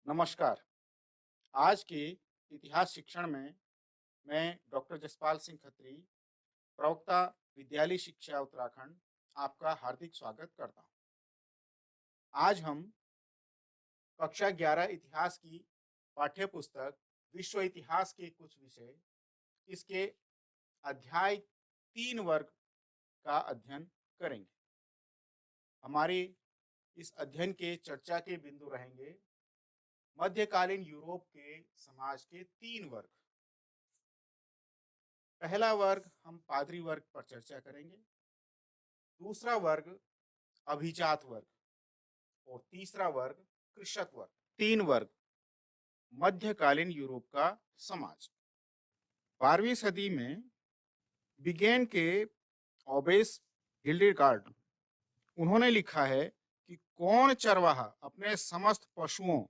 नमस्कार। आज के इतिहास शिक्षण में मैं डॉक्टर जसपाल सिंह खत्री, प्रवक्ता विद्यालय शिक्षा उत्तराखंड, आपका हार्दिक स्वागत करता हूँ। आज हम कक्षा 11 इतिहास की पाठ्य पुस्तक विश्व इतिहास के कुछ विषय, इसके अध्याय 3 वर्ग का अध्ययन करेंगे। हमारे इस अध्ययन के चर्चा के बिंदु रहेंगे मध्यकालीन यूरोप के समाज के 3 वर्ग। पहला वर्ग हम पादरी वर्ग पर चर्चा करेंगे, दूसरा वर्ग अभिजात वर्ग और तीसरा वर्ग कृषक वर्ग। 3 वर्ग मध्यकालीन यूरोप का समाज। 12वीं सदी में बिगेन के ओबेस हिल्डेगार्ड, उन्होंने लिखा है कि कौन चरवाहा अपने समस्त पशुओं,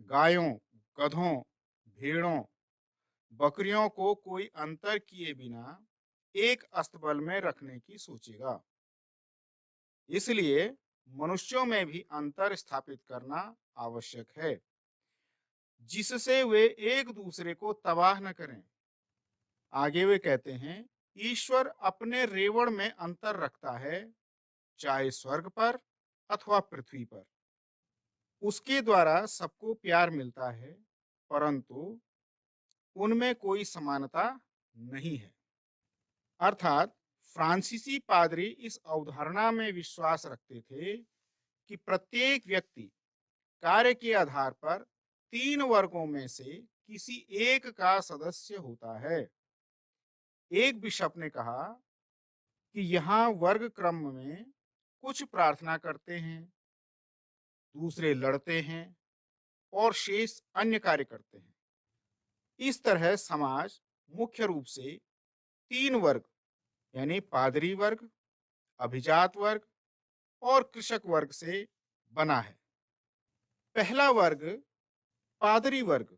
गायों, गधों, भेड़ों, बकरियों को कोई अंतर किए बिना एक अस्तबल में रखने की सोचेगा। इसलिए मनुष्यों में भी अंतर स्थापित करना आवश्यक है, जिससे वे एक दूसरे को तबाह न करें। आगे वे कहते हैं, ईश्वर अपने रेवड़ में अंतर रखता है, चाहे स्वर्ग पर अथवा पृथ्वी पर। उसके द्वारा सबको प्यार मिलता है, परंतु उनमें कोई समानता नहीं है। अर्थात फ्रांसीसी पादरी इस अवधारणा में विश्वास रखते थे कि प्रत्येक व्यक्ति कार्य के आधार पर 3 वर्गों में से किसी एक का सदस्य होता है। एक बिशप ने कहा कि यहाँ वर्ग क्रम में कुछ प्रार्थना करते हैं, दूसरे लड़ते हैं और शेष अन्य कार्य करते हैं। इस तरह समाज मुख्य रूप से 3 वर्ग यानी पादरी वर्ग, अभिजात वर्ग और कृषक वर्ग से बना है। पहला वर्ग पादरी वर्ग।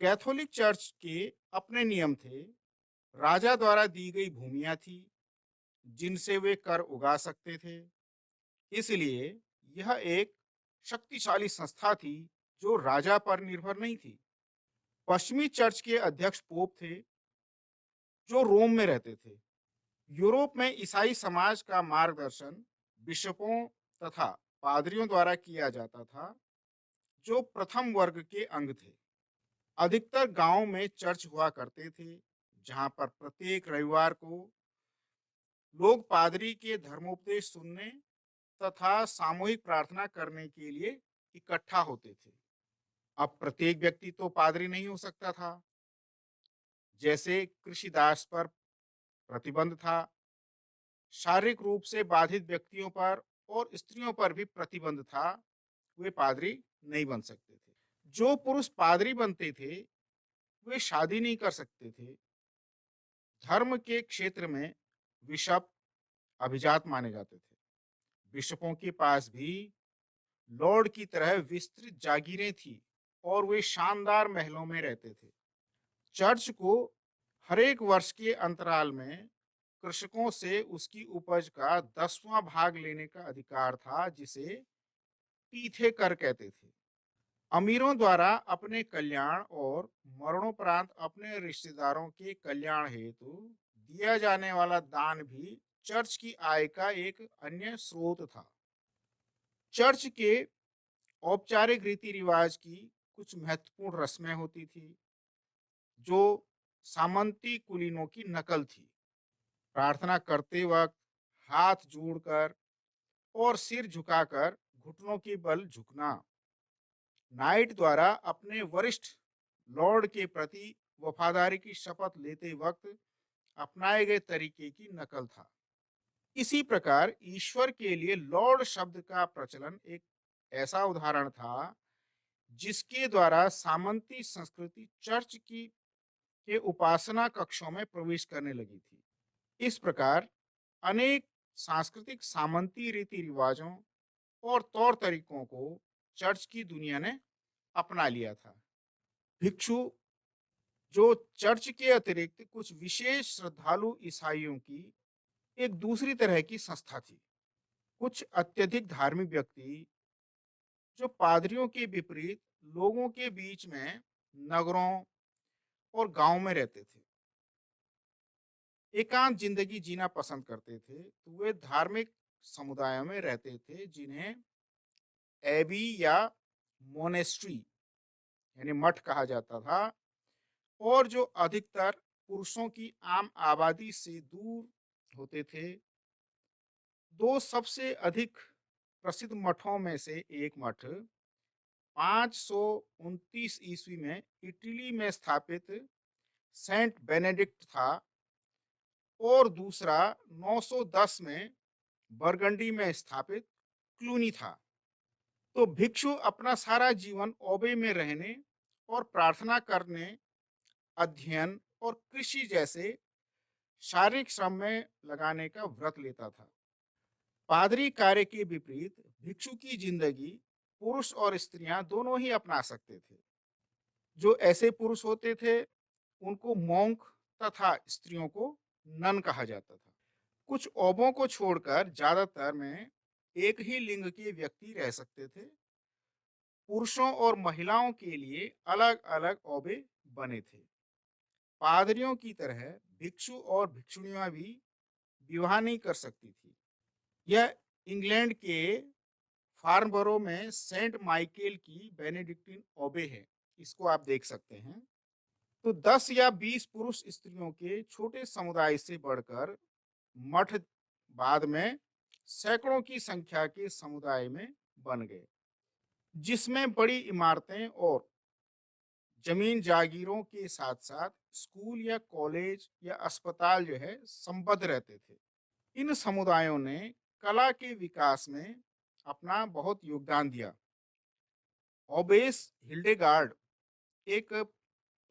कैथोलिक चर्च के अपने नियम थे। राजा द्वारा दी गई भूमियां थी जिनसे वे कर उगा सकते थे। इसलिए यह एक शक्तिशाली संस्था थी जो राजा पर निर्भर नहीं थी। पश्चिमी चर्च के अध्यक्ष पोप थे जो रोम में रहते थे। यूरोप में ईसाई समाज का मार्गदर्शन बिशपों तथा पादरियों द्वारा किया जाता था, जो प्रथम वर्ग के अंग थे। अधिकतर गांवों में चर्च हुआ करते थे, जहां पर प्रत्येक रविवार को लोग पादरी के धर्मोपदेश सुनने तथा सामूहिक प्रार्थना करने के लिए इकट्ठा होते थे। अब प्रत्येक व्यक्ति तो पादरी नहीं हो सकता था। जैसे कृषि दास पर प्रतिबंध था, शारीरिक रूप से बाधित व्यक्तियों पर और स्त्रियों पर भी प्रतिबंध था, वे पादरी नहीं बन सकते थे। जो पुरुष पादरी बनते थे वे शादी नहीं कर सकते थे। धर्म के क्षेत्र में बिशप अभिजात माने जाते थे। बिशपों के पास भी लॉर्ड की तरह विस्तृत जागीरें थी और वे शानदार महलों में रहते थे। चर्च को हर एक वर्ष के अंतराल में कृषकों से उसकी उपज का 10वां भाग लेने का अधिकार था, जिसे तीथे कर कहते थे। अमीरों द्वारा अपने कल्याण और मरणोपरांत अपने रिश्तेदारों के कल्याण हेतु दिया जाने वाला दान भी चर्च की आय का एक अन्य स्रोत था। चर्च के औपचारिक रीति रिवाज की कुछ महत्वपूर्ण रस्में होती थी, जो सामंती कुलीनों की नकल थी। प्रार्थना करते वक्त हाथ जोड़कर और सिर झुकाकर घुटनों के बल झुकना, नाइट द्वारा अपने वरिष्ठ लॉर्ड के प्रति वफादारी की शपथ लेते वक्त अपनाए गए तरीके की नकल था। इसी प्रकार ईश्वर के लिए लॉर्ड शब्द का प्रचलन एक ऐसा उदाहरण था जिसके द्वारा सामंती संस्कृति चर्च की के उपासना कक्षों में प्रवेश करने लगी थी। इस प्रकार अनेक सांस्कृतिक सामंती रीति रिवाजों और तौर तरीकों को चर्च की दुनिया ने अपना लिया था। भिक्षु, जो चर्च के अतिरिक्त कुछ विशेष श्रद्धालु ईसाइयों की एक दूसरी तरह की संस्था थी। कुछ अत्यधिक धार्मिक व्यक्ति जो पादरियों के विपरीत लोगों के बीच में नगरों और गांव में रहते थे, एकांत जिंदगी जीना पसंद करते थे, तो वे धार्मिक समुदायों में रहते थे जिन्हें एबी या मोनेस्ट्री यानी मठ कहा जाता था, और जो अधिकतर पुरुषों की आम आबादी से दूर होते थे। दो सबसे अधिक प्रसिद्ध मठों में से एक मठ 529 ईस्वी में इटली में स्थापित सेंट बेनेडिक्ट था, और दूसरा 910 में बरगंडी में स्थापित क्लूनी था। तो भिक्षु अपना सारा जीवन ओबे में रहने और प्रार्थना करने, अध्ययन और कृषि जैसे शारीरिक श्रम में लगाने का व्रत लेता था। पादरी कार्य के विपरीत भिक्षु की जिंदगी पुरुष और स्त्रियां दोनों ही अपना सकते थे। जो ऐसे पुरुष होते थे उनको मॉन्क तथा स्त्रियों को नन कहा जाता था। कुछ ओबों को छोड़कर ज्यादातर में एक ही लिंग के व्यक्ति रह सकते थे। पुरुषों और महिलाओं के लिए अलग अलग ओबे बने थे। पादरियों की तरह भिक्षु और भिक्षुणियां भी विवाह नहीं कर सकती थी। यह इंग्लैंड के फार्नबरो में सेंट माइकल की बेनेडिक्टिन ओबे है, इसको आप देख सकते हैं। तो 10 या 20 पुरुष स्त्रियों के छोटे समुदाय से बढ़कर मठ बाद में सैकड़ों की संख्या के समुदाय में बन गए, जिसमें बड़ी इमारतें और जमीन जागीरों के साथ साथ स्कूल या कॉलेज या अस्पताल जो है संबद्ध रहते थे। इन समुदायों ने कला के विकास में अपना बहुत योगदान दिया। ओबेस हिल्डेगार्ड एक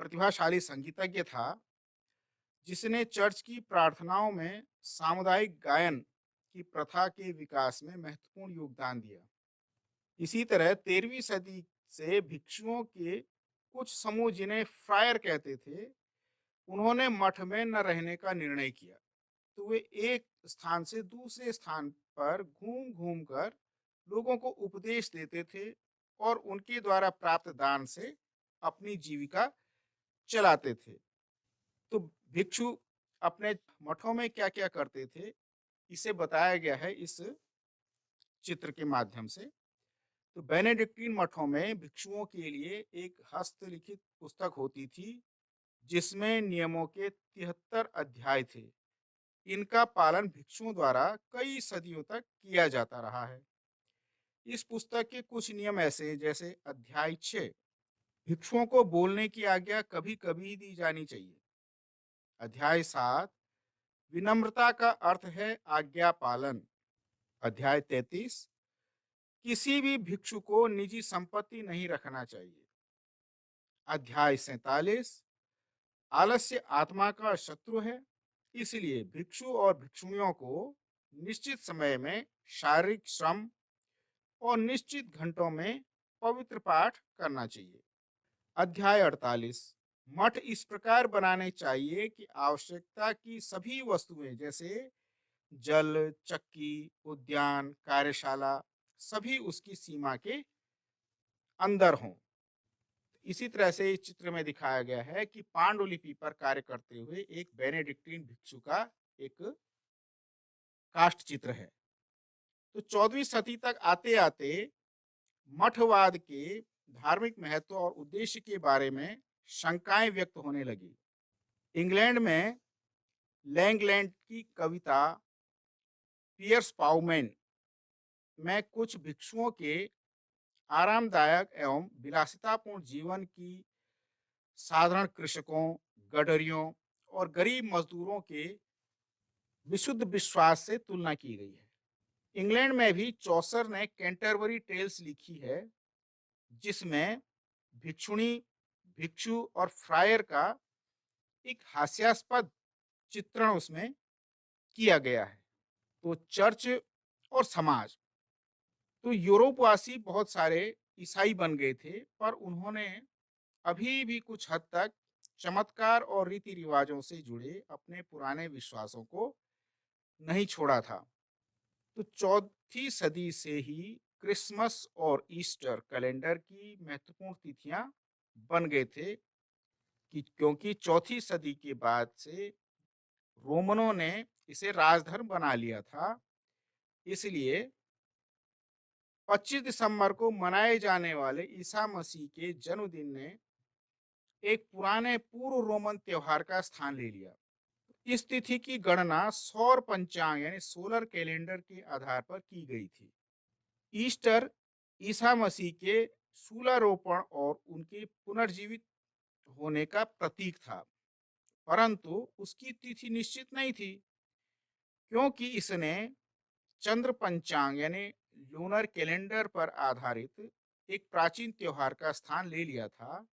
प्रतिभाशाली संगीतज्ञ था, जिसने चर्च की प्रार्थनाओं में सामुदायिक गायन की प्रथा के विकास में महत्वपूर्ण योगदान दिया। इसी तरह 13वीं सदी से भिक्षुओं के कुछ समूह, जिन्हें फ्रायर कहते थे, उन्होंने मठ में न रहने का निर्णय किया। तो वे एक स्थान से दूसरे स्थान पर घूम घूम कर लोगों को उपदेश देते थे और उनके द्वारा प्राप्त दान से अपनी जीविका चलाते थे। तो भिक्षु अपने मठों में क्या क्या करते थे, इसे बताया गया है इस चित्र के माध्यम से। तो बेनेडिक्टीन मठों में भिक्षुओं के लिए एक हस्तलिखित पुस्तक होती थी, जिसमें नियमों के 73 अध्याय थे। इनका पालन भिक्षुओं द्वारा कई सदियों तक किया जाता रहा है। इस पुस्तक के कुछ नियम ऐसे, जैसे अध्याय 6, भिक्षुओं को बोलने की आज्ञा कभी कभी दी जानी चाहिए। अध्याय 7, विनम्रता का अर्थ है आज्ञा पालन। अध्याय 33, किसी भी भिक्षु को निजी संपत्ति नहीं रखना चाहिए। अध्याय 47, आलस्य आत्मा का शत्रु है, इसलिए भिक्षु और भिक्षुणियों को निश्चित समय में शारीरिक श्रम और निश्चित घंटों में पवित्र पाठ करना चाहिए। अध्याय 48, मठ इस प्रकार बनाने चाहिए कि आवश्यकता की सभी वस्तुएं, जैसे जल, चक्की, उद्यान, कार्यशाला, सभी उसकी सीमा के अंदर हों। इसी तरह से इस चित्र में दिखाया गया है कि पांडुलिपि पर कार्य करते हुए एक बेनेडिक्टीन भिक्षु का एक काष्ठ चित्र है। तो 14वीं सदी तक आते आते मठवाद के धार्मिक महत्व और उद्देश्य के बारे में शंकाएं व्यक्त होने लगी। इंग्लैंड में लैंगलैंड की कविता पियर्स पाउमेन में कुछ भिक्षुओं के आरामदायक एवं विलासितापूर्ण जीवन की साधारण कृषकों, गडरियों और गरीब मजदूरों के विशुद्ध विश्वास से तुलना की गई है। इंग्लैंड में भी चौसर ने कैंटरबरी टेल्स लिखी है, जिसमें भिक्षुणी, भिक्षु और फ्रायर का एक हास्यास्पद चित्रण उसमें किया गया है। तो चर्च और समाज, तो यूरोपवासी बहुत सारे ईसाई बन गए थे, पर उन्होंने अभी भी कुछ हद तक चमत्कार और रीति रिवाजों से जुड़े अपने पुराने विश्वासों को नहीं छोड़ा था। तो 4वीं सदी से ही क्रिसमस और ईस्टर कैलेंडर की महत्वपूर्ण तिथियां बन गए थे कि क्योंकि चौथी सदी के बाद से रोमनों ने इसे राजधर्म बना लिया था। इसलिए 25 दिसंबर को मनाए जाने वाले ईसा मसीह के जन्मदिन ने एक पुराने पूर्व रोमन त्योहार का स्थान ले लिया। इस तिथि की गणना सौर पंचांग यानी सोलर कैलेंडर के आधार पर की गई थी। ईस्टर ईसा मसीह के शूलारोपण और उनके पुनर्जीवित होने का प्रतीक था, परंतु उसकी तिथि निश्चित नहीं थी क्योंकि इसने चंद्र पंचांग यानी लूनर कैलेंडर पर आधारित एक प्राचीन त्योहार का स्थान ले लिया था,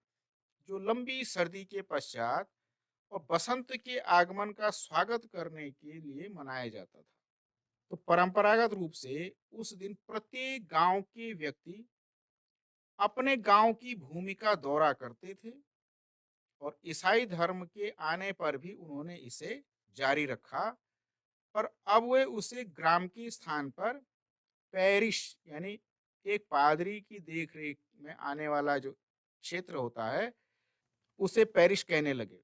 जो लंबी सर्दी के पश्चात और बसंत के आगमन का स्वागत करने के लिए मनाया जाता था। तो परंपरागत रूप से उस दिन प्रत्येक गांव के व्यक्ति अपने गांव की भूमि का दौरा करते थे और ईसाई धर्म के आने पर भी उन्होंने इसे जारी रखा, पर अब वे उसे ग्राम के स्थान पर पैरिश यानी एक पादरी की देखरेख में आने वाला जो क्षेत्र होता है उसे पैरिश कहने लगे।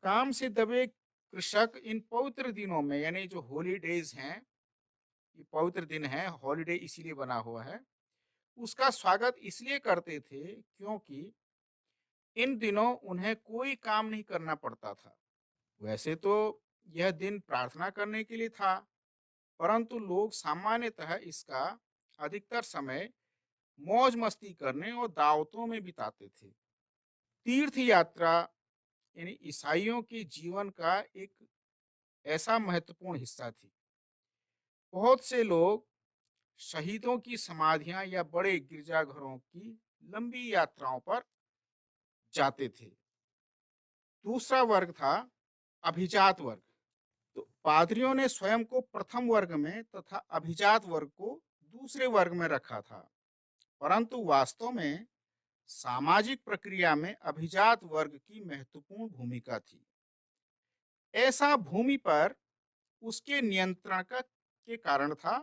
काम से दबे कृषक इन पवित्र दिनों में यानी जो हॉलीडेज हैं, ये पवित्र दिन है, हॉलीडे इसीलिए बना हुआ है, उसका स्वागत इसलिए करते थे क्योंकि इन दिनों उन्हें कोई काम नहीं करना पड़ता था। वैसे तो यह दिन प्रार्थना करने के लिए था, परंतु लोग सामान्यतः इसका अधिकतर समय मौज मस्ती करने और दावतों में बिताते थे। तीर्थ यात्रा यानी ईसाइयों के जीवन का एक ऐसा महत्वपूर्ण हिस्सा थी। बहुत से लोग शहीदों की समाधियां या बड़े गिरजाघरों की लंबी यात्राओं पर जाते थे। दूसरा वर्ग था अभिजात वर्ग। तो पादरियों ने स्वयं को प्रथम वर्ग में तथा अभिजात वर्ग को दूसरे वर्ग में रखा था, परंतु वास्तव में सामाजिक प्रक्रिया में अभिजात वर्ग की महत्वपूर्ण भूमिका थी। ऐसा भूमि पर उसके नियंत्रण का के कारण था।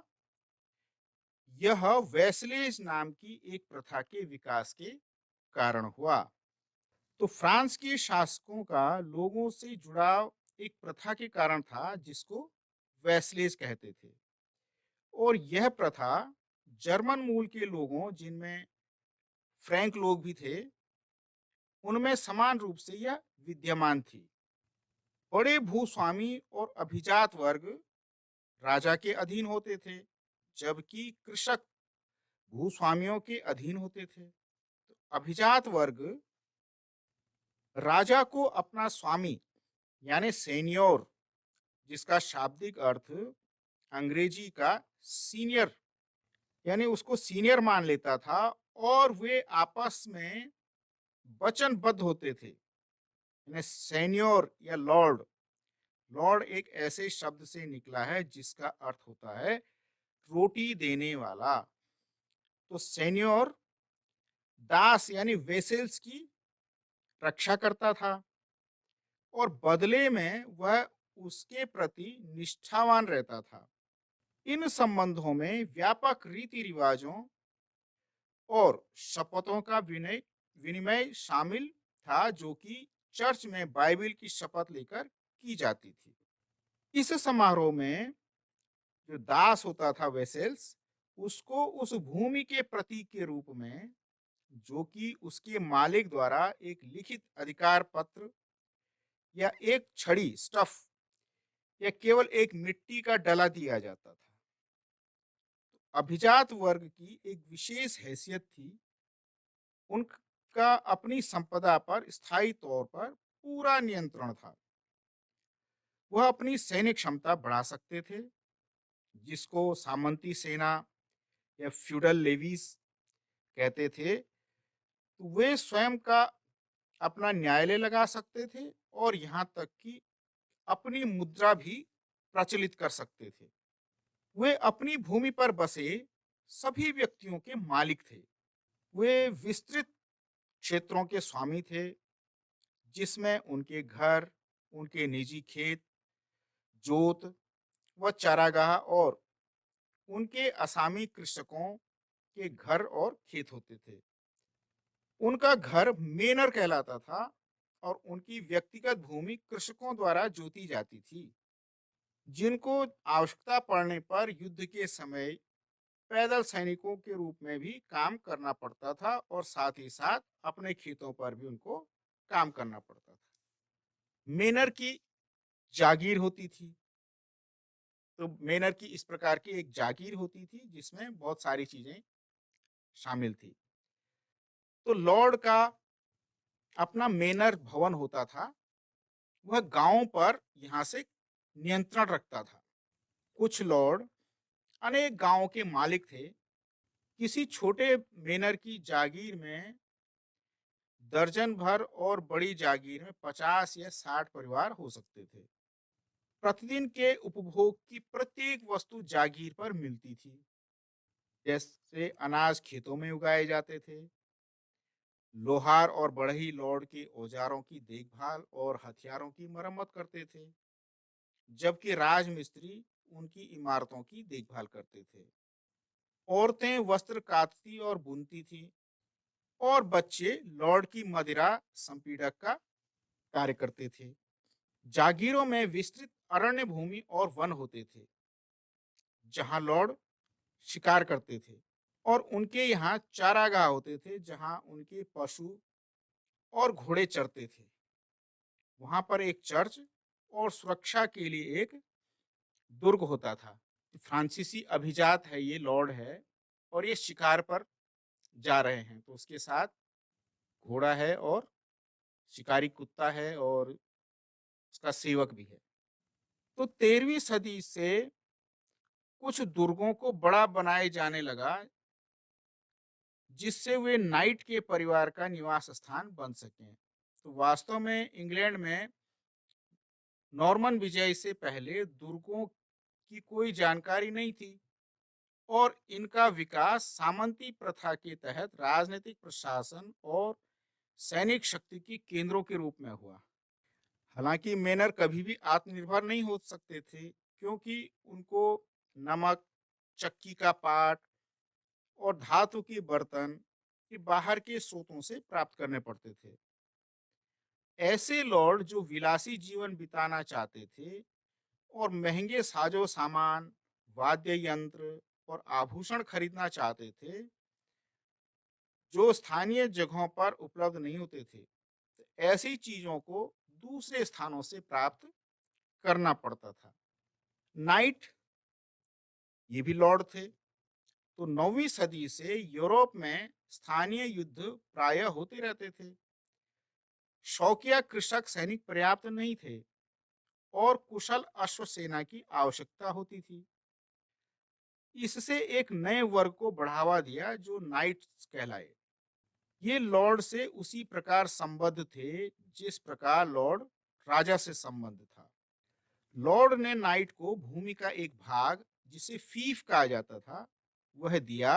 यह वेस्लेज नाम की एक प्रथा के विकास के कारण हुआ। तो फ्रांस के शासकों का लोगों से जुड़ाव एक प्रथा के कारण था जिसको वेस्लेज कहते थे, और यह प्रथा जर्मन मूल के लोगों जिनमें फ्रैंक लोग भी थे उनमें समान रूप से यह विद्यमान थी। बड़े भूस्वामी और अभिजात वर्ग राजा के अधीन होते थे, जबकि कृषक भूस्वामियों के अधीन होते थे। तो अभिजात वर्ग राजा को अपना स्वामी यानी सेनियोर, जिसका शाब्दिक अर्थ अंग्रेजी का सीनियर यानी उसको सीनियर मान लेता था, और वे आपस में वचनबद्ध होते थे। यानी सेनियोर या लॉर्ड, लॉर्ड एक ऐसे शब्द से निकला है जिसका अर्थ होता है रोटी देने वाला। तो सेनियोर दास यानी वेसल्स की रक्षा करता था और बदले में वह उसके प्रति निष्ठावान रहता था। इन संबंधों में व्यापक रीति रिवाजों और शपथों का विनय विनिमय शामिल था, जो कि चर्च में बाइबल की शपथ लेकर की जाती थी। इस समारोह में जो दास होता था वेसेल्स, उसको उस भूमि के प्रतीक के रूप में, जो कि उसके मालिक द्वारा एक लिखित अधिकार पत्र या एक छड़ी स्टफ या केवल एक मिट्टी का डला दिया जाता था। अभिजात वर्ग की एक विशेष हैसियत थी, उनका अपनी संपदा पर स्थायी तौर पर पूरा नियंत्रण था। वह अपनी सैनिक क्षमता बढ़ा सकते थे, जिसको सामंती सेना या फ्यूडल लेवीज कहते थे। तो वे स्वयं का अपना न्यायालय लगा सकते थे और यहाँ तक कि अपनी मुद्रा भी प्रचलित कर सकते थे। वे अपनी भूमि पर बसे सभी व्यक्तियों के मालिक थे। वे विस्तृत क्षेत्रों के स्वामी थे, जिसमें उनके घर, उनके निजी खेत, जोत व चारागाह और उनके असामी कृषकों के घर और खेत होते थे। उनका घर मेनर कहलाता था और उनकी व्यक्तिगत भूमि कृषकों द्वारा जोती जाती थी, जिनको आवश्यकता पड़ने पर युद्ध के समय पैदल सैनिकों के रूप में भी काम करना पड़ता था और साथ ही साथ अपने खेतों पर भी उनको काम करना पड़ता था। मेनर की जागीर होती थी। तो मेनर की इस प्रकार की एक जागीर होती थी जिसमें बहुत सारी चीजें शामिल थी। तो लॉर्ड का अपना मेनर भवन होता था। वह गांवों पर यहाँ से नियंत्रण रखता था। कुछ लॉर्ड अनेक गांवों के मालिक थे। किसी छोटे मेनर की जागीर में दर्जन भर और बड़ी जागीर में 50 या 60 परिवार हो सकते थे। प्रतिदिन के उपभोग की प्रत्येक वस्तु जागीर पर मिलती थी। जैसे अनाज खेतों में उगाए जाते थे। लोहार और बढ़ई लॉर्ड के औजारों की देखभाल और हथियारों की मरम्मत करते थे, जबकि राजमिस्त्री उनकी इमारतों की देखभाल करते थे। औरतें वस्त्र कातती और बुनती थीं और बच्चे लॉर्ड की मदिरा संपीड़क का कार्य करते थे। जागीरों में विस्तृत अरण्य भूमि और वन होते थे, जहां लॉर्ड शिकार करते थे, और उनके यहाँ चारागाह होते थे जहां उनके पशु और घोड़े चरते थे। वहां पर एक चर्च और सुरक्षा के लिए एक दुर्ग होता था। फ्रांसीसी अभिजात है, ये लॉर्ड है और ये शिकार पर जा रहे हैं, तो उसके साथ घोड़ा है और शिकारी कुत्ता है और उसका सेवक भी है। तो 13वीं सदी से कुछ दुर्गों को बड़ा बनाए जाने लगा, जिससे वे नाइट के परिवार का निवास स्थान बन सकें। तो वास्तव में इंग्लैंड में नॉर्मन विजय से पहले दुर्गों की कोई जानकारी नहीं थी और इनका विकास सामंती प्रथा के तहत राजनीतिक प्रशासन और सैनिक शक्ति की केंद्रों के रूप में हुआ। हालांकि मेनर कभी भी आत्मनिर्भर नहीं हो सकते थे, क्योंकि उनको नमक, चक्की का पाट और धातु के बर्तन के बाहर के स्रोतों से प्राप्त करने पड़ते थे। ऐसे लॉर्ड जो विलासी जीवन बिताना चाहते थे और महंगे साजो सामान, वाद्य यंत्र और आभूषण खरीदना चाहते थे, जो स्थानीय जगहों पर उपलब्ध नहीं होते थे, तो ऐसी चीजों को दूसरे स्थानों से प्राप्त करना पड़ता था। नाइट ये भी लॉर्ड थे। तो 9वीं सदी से यूरोप में स्थानीय युद्ध प्रायः होते रहते थे। शौकिया कृषक सैनिक पर्याप्त नहीं थे और कुशल अश्व सेना की आवश्यकता होती थी। इससे एक नए वर्ग को बढ़ावा दिया जो नाइट्स कहलाए। ये लॉर्ड से उसी प्रकार संबद्ध थे जिस प्रकार लॉर्ड राजा से संबद्ध था। लॉर्ड ने नाइट को भूमि का एक भाग, जिसे फीफ कहा जाता था, वह दिया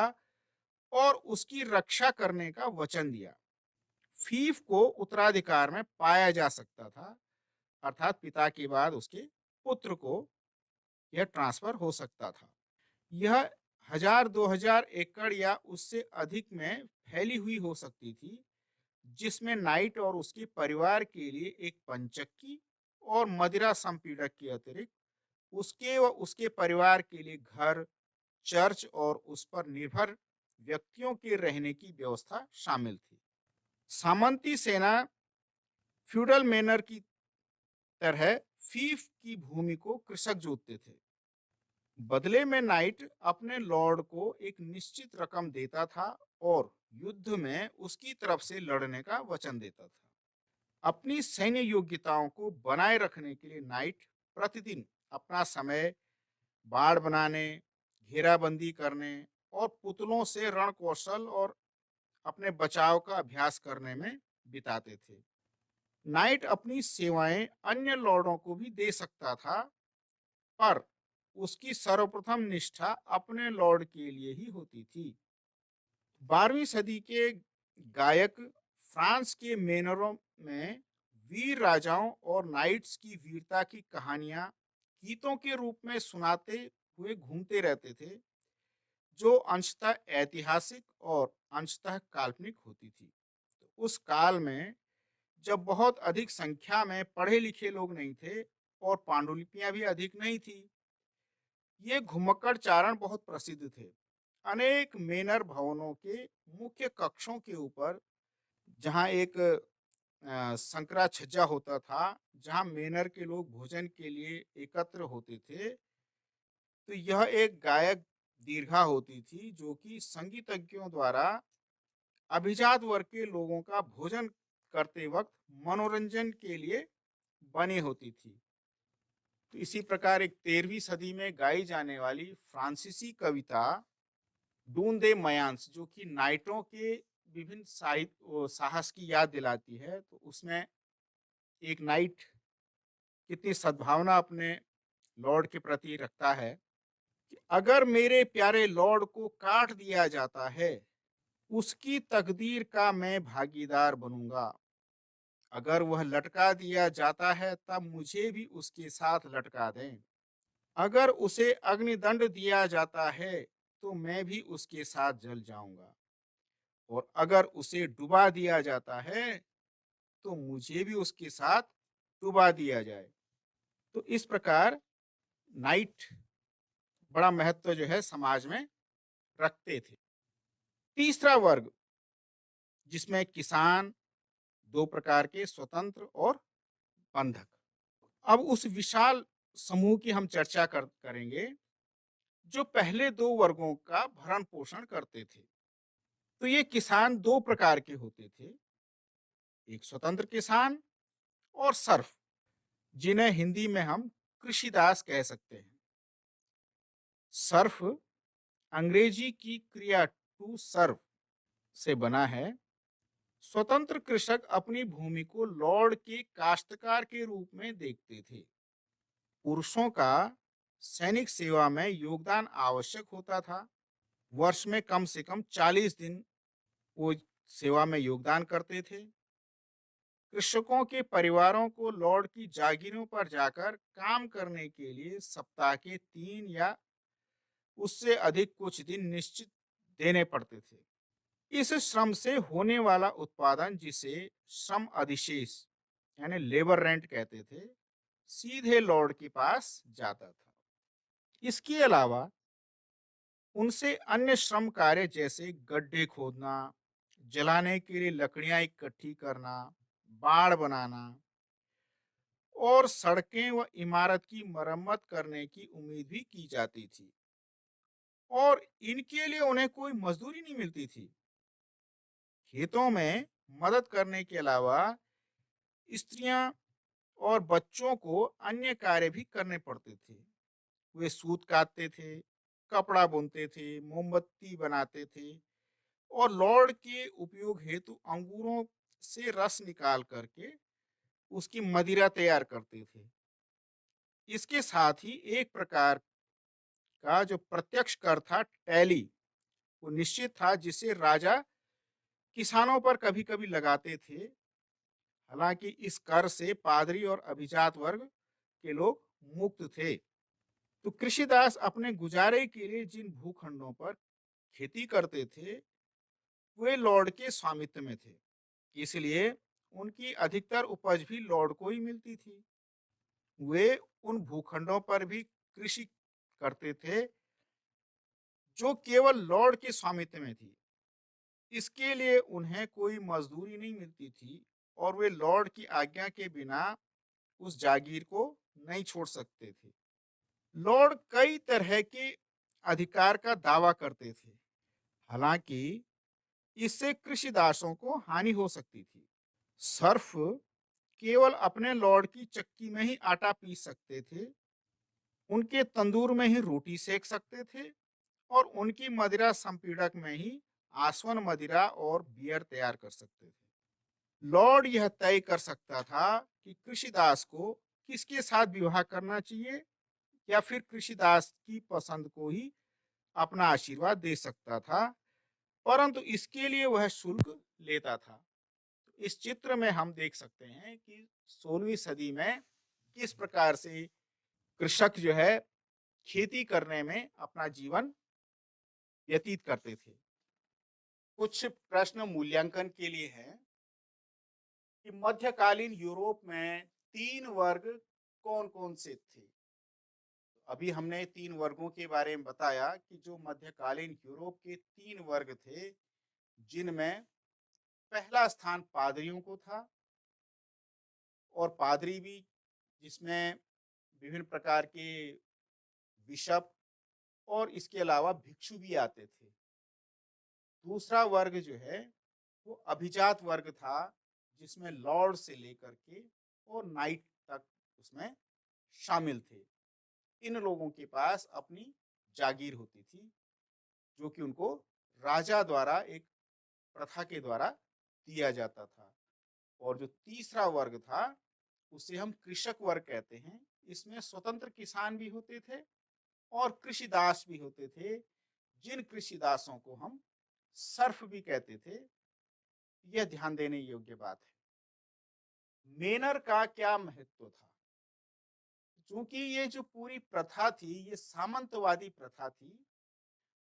और उसकी रक्षा करने का वचन दिया। फीफ को उत्तराधिकार में पाया जा सकता था, अर्थात पिता के बाद उसके पुत्र को यह ट्रांसफर हो सकता था। यह 1000-2000 एकड़ या उससे अधिक में फैली हुई हो सकती थी, जिसमें नाइट और उसके परिवार के लिए एक पंचक्की और मदिरा संपीड़क के अतिरिक्त उसके व उसके परिवार के लिए घर, चर्च और उस पर निर्भर व्यक्तियों के रहने की व्यवस्था शामिल थी। सामंती सेना फ्यूडल मैनर की तरह फीफ की भूमि को कृषक जोतते थे। बदले में नाइट अपने लॉर्ड को एक निश्चित रकम देता था और युद्ध में उसकी तरफ से लड़ने का वचन देता था। अपनी सैन्य योग्यताओं को बनाए रखने के लिए नाइट प्रतिदिन अपना समय बाड़ बनाने, घेराबंदी करने और पुतलों से रण कौशल और अपने बचाव का अभ्यास करने में बिताते थे। नाइट अपनी सेवाएं अन्य लॉर्डों को भी दे सकता था, पर उसकी सर्वप्रथम निष्ठा अपने लॉर्ड के लिए ही होती थी। 12वीं सदी के गायक फ्रांस के मेनरों में वीर राजाओं और नाइट्स की वीरता की कहानियां गीतों के रूप में सुनाते हुए घूमते रहते थे, जो अंशतः ऐतिहासिक और अंशतः काल्पनिक होती थी। तो उस काल में जब बहुत अधिक संख्या में पढ़े लिखे लोग नहीं थे और पांडुलिपियां भी अधिक नहीं थी, ये घुमक्कड़ चारण बहुत प्रसिद्ध थे। अनेक मेनर भवनों के मुख्य कक्षों के ऊपर, जहाँ एक संकरा छज्जा होता था, जहाँ मेनर के लोग भोजन के लिए एकत्र होते थे, तो यह एक गायक दीर्घा होती थी जो कि संगीतज्ञों द्वारा अभिजात वर्ग के लोगों का भोजन करते वक्त मनोरंजन के लिए बनी होती थी। तो इसी प्रकार एक 13वीं सदी में गाई जाने वाली फ्रांसीसी कविता डून दे मयांस, जो कि नाइटों के विभिन्न साहित्य साहस की याद दिलाती है, तो उसमें एक नाइट कितनी सद्भावना अपने लॉर्ड के प्रति रखता है कि अगर मेरे प्यारे लॉर्ड को काट दिया जाता है, उसकी तकदीर का मैं भागीदार बनूंगा। अगर वह लटका दिया जाता है, तब मुझे भी उसके साथ लटका दें। अगर उसे अग्निदंड दिया जाता है, तो मैं भी उसके साथ जल जाऊंगा। और अगर उसे डुबा दिया जाता है, तो मुझे भी उसके साथ डुबा दिया जाए। तो इस प्रकार नाइट बड़ा महत्व जो है समाज में रखते थे। तीसरा वर्ग, जिसमें किसान, दो प्रकार के स्वतंत्र और बंधक। अब उस विशाल समूह की हम चर्चा करेंगे जो पहले दो वर्गों का भरण पोषण करते थे। तो ये किसान दो प्रकार के होते थे, एक स्वतंत्र किसान और सर्फ, जिन्हें हिंदी में हम कृषिदास कह सकते हैं। सर्फ अंग्रेजी की क्रिया टू सर्व से बना है। स्वतंत्र कृषक अपनी भूमि को लॉर्ड के काश्तकार के रूप में देखते थे। पुरुषों का सैनिक सेवा में योगदान आवश्यक होता था। वर्ष में कम से कम 40 दिन वो सेवा में योगदान करते थे। कृषकों के परिवारों को लॉर्ड की जागीरों पर जाकर काम करने के लिए सप्ताह के 3 या उससे अधिक कुछ दिन निश्चित देने पड़ते थे। इस श्रम से होने वाला उत्पादन, जिसे श्रम अधिशेष यानी लेबर रेंट कहते थे, सीधे लॉर्ड के पास जाता था। इसके अलावा उनसे अन्य श्रम कार्य जैसे गड्ढे खोदना, जलाने के लिए लकड़ियां इकट्ठी करना, बाड़ बनाना और सड़कें व इमारत की मरम्मत करने की उम्मीद भी की जाती थी। और इनके लिए उन्हें कोई मजदूरी नहीं मिलती थी। खेतों में मदद करने के अलावा स्त्रियां और बच्चों को अन्य कार्य भी करने पड़ते थे। वे सूत काटते थे, कपड़ा बुनते थे, मोमबत्ती बनाते थे और लॉर्ड के उपयोग हेतु अंगूरों से रस निकाल करके उसकी मदिरा तैयार करते थे। इसके साथ ही एक प्रकार का जो प्रत्यक्ष कर था, टैली, वो निश्चित था, जिसे राजा किसानों पर कभी कभी लगाते थे। हालांकि इस कर से पादरी और अभिजात वर्ग के लोग मुक्त थे। तो कृषिदास अपने गुजारे के लिए जिन भूखंडों पर खेती करते थे, वे लॉर्ड के स्वामित्व में थे, इसलिए उनकी अधिकतर उपज भी लॉर्ड को ही मिलती थी। वे उन भूखंडों पर भी कृषि करते थे जो केवल लॉर्ड के स्वामित्व में थी। इसके लिए उन्हें कोई मजदूरी नहीं मिलती थी और वे लॉर्ड की आज्ञा के बिना उस जागीर को नहीं छोड़ सकते थे। लॉर्ड कई तरह के अधिकार का दावा करते थे, हालांकि इससे कृषिदासों को हानि हो सकती थी। सर्फ केवल अपने लॉर्ड की चक्की में ही आटा पीस सकते थे, उनके तंदूर में ही रोटी सेक सकते थे और उनकी मदिरा संपीड़क में ही आसवन मदिरा और बियर तैयार कर सकते थे। लॉर्ड यह तय कर सकता था कि कृषिदास को किसके साथ विवाह करना चाहिए, या फिर कृषिदास की पसंद को ही अपना आशीर्वाद दे सकता था, परंतु इसके लिए वह शुल्क लेता था। इस चित्र में हम देख सकते हैं कि 16वीं सदी में किस प्रकार से कृषक जो है खेती करने में अपना जीवन व्यतीत करते थे। कुछ प्रश्न मूल्यांकन के लिए हैं कि मध्यकालीन यूरोप में 3 वर्ग कौन-कौन से थे? अभी हमने 3 वर्गों के बारे में बताया कि जो मध्यकालीन यूरोप के 3 वर्ग थे, जिनमें पहला स्थान पादरियों को था और पादरी भी, जिसमें विभिन्न प्रकार के बिशप और इसके अलावा भिक्षु भी आते थे। दूसरा वर्ग जो है वो अभिजात वर्ग था, जिसमें लॉर्ड से लेकर के और नाइट तक उसमें शामिल थे। इन लोगों के पास अपनी जागीर होती थी, जो कि उनको राजा द्वारा एक प्रथा के द्वारा दिया जाता था। और जो तीसरा वर्ग था, उसे हम कृषक वर्ग कहते हैं। इसमें स्वतंत्र किसान भी होते थे और कृषिदास भी होते थे, जिन कृषिदासों को हम सर्फ भी कहते थे। यह ध्यान देने योग्य बात है। मेनर का क्या महत्व था? चूंकि ये जो पूरी प्रथा थी, ये सामंतवादी प्रथा थी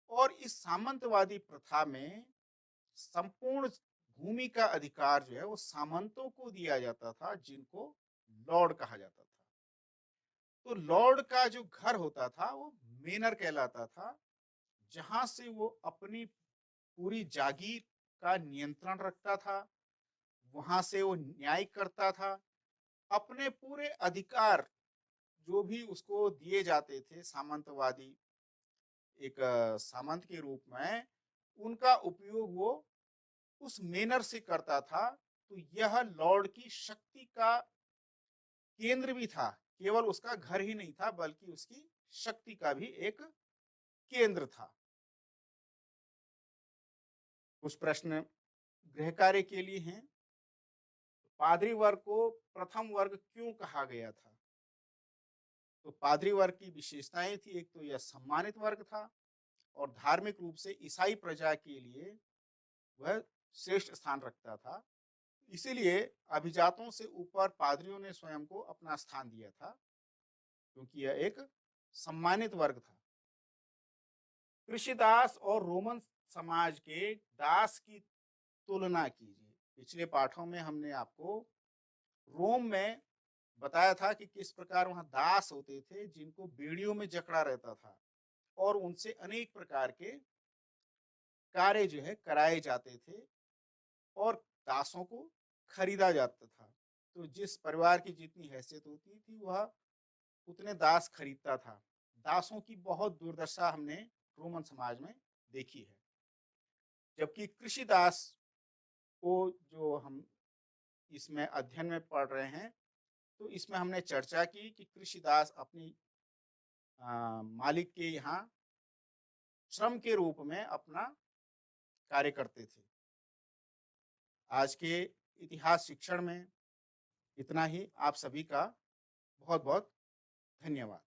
और इस सामंतवादी प्रथा में संपूर्ण भूमि का अधिकार जो है वो सामंतों को दिया जाता था, जिनको लॉर्ड कहा जाता था। तो लॉर्ड का जो घर होता था वो मेनर कहलाता था, जहां से वो अपनी पूरी जागीर का नियंत्रण रखता था, वहां से वो न्याय करता था। अपने पूरे अधिकार जो भी उसको दिए जाते थे सामंतवादी एक सामंत के रूप में, उनका उपयोग वो उस मेनर से करता था। तो यह लॉर्ड की शक्ति का केंद्र भी था। केवल उसका घर ही नहीं था, बल्कि उसकी शक्ति का भी एक केंद्र था। कुछ प्रश्न गृह कार्य के लिए हैं। पादरी वर्ग को प्रथम वर्ग क्यों कहा गया था? तो पादरी वर्ग की विशेषताएं थी। एक तो यह सम्मानित वर्ग था और धार्मिक रूप से ईसाई प्रजा के लिए वह श्रेष्ठ स्थान रखता था। इसीलिए अभिजातों से ऊपर पादरियों ने स्वयं को अपना स्थान दिया था, क्योंकि यह एक सम्मानित वर्ग था। कृषिदास और रोमन समाज के दास की तुलना कीजिए। पिछले पाठों में हमने आपको रोम में बताया था कि किस प्रकार वहां दास होते थे, जिनको बेड़ियों में जकड़ा रहता था और उनसे अनेक प्रकार के कार्य जो है कराए जाते थे और दासों को खरीदा जाता था। तो जिस परिवार की जितनी हैसियत होती थी, वह उतने दास खरीदता था। दासों की बहुत दुर्दशा हमने रोमन समाज में देखी है। जबकि कृषिदास को जो हम इसमें अध्ययन में पढ़ रहे हैं, तो इसमें हमने चर्चा की कि कृषिदास अपनी मालिक के यहाँ श्रम के रूप में अपना कार्य करते थे। आज के इतिहास शिक्षण में इतना ही। आप सभी का बहुत बहुत धन्यवाद।